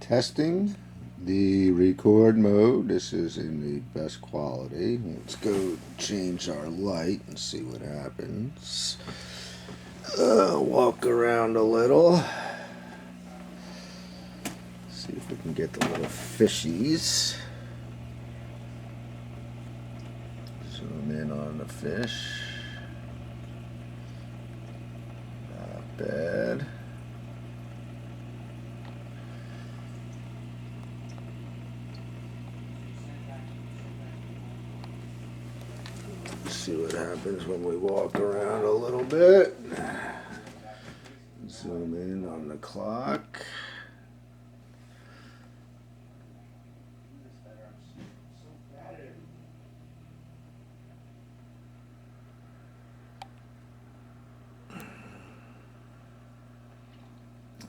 Testing the record mode. This is in the best quality. Let's go change our light and see what happens. Walk around a little. See if we can get the little fishies. Zoom in on the fish. Not bad. See what happens when we walk around a little bit. Zoom in on the clock.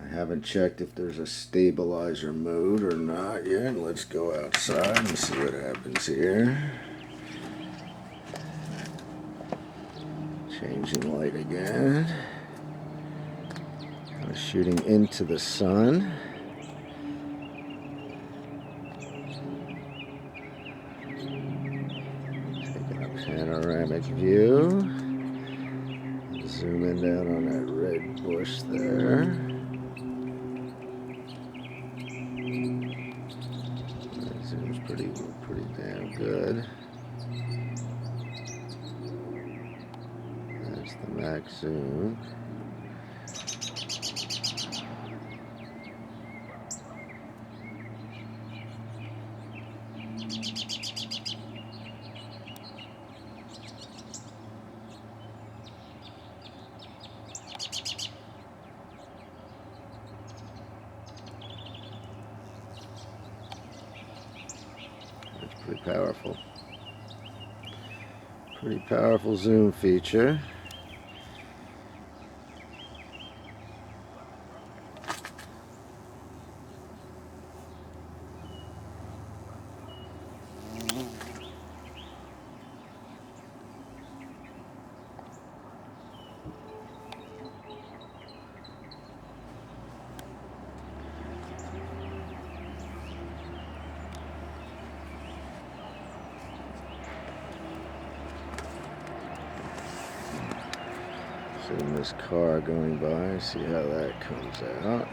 I haven't checked if there's a stabilizer mode or not yet. Let's go outside and see what happens here. Changing light again. Kind of shooting into the sun. Taking a panoramic view. Zoom in down on that red bush there. That zoom's pretty damn good. That's the max zoom. That's pretty powerful. Pretty powerful zoom feature. Seeing this car going by, see how that comes out.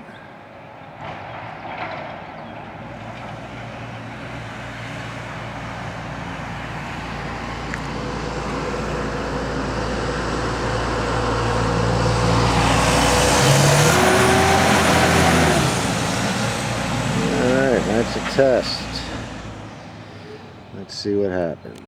Alright, that's a test. Let's see what happens.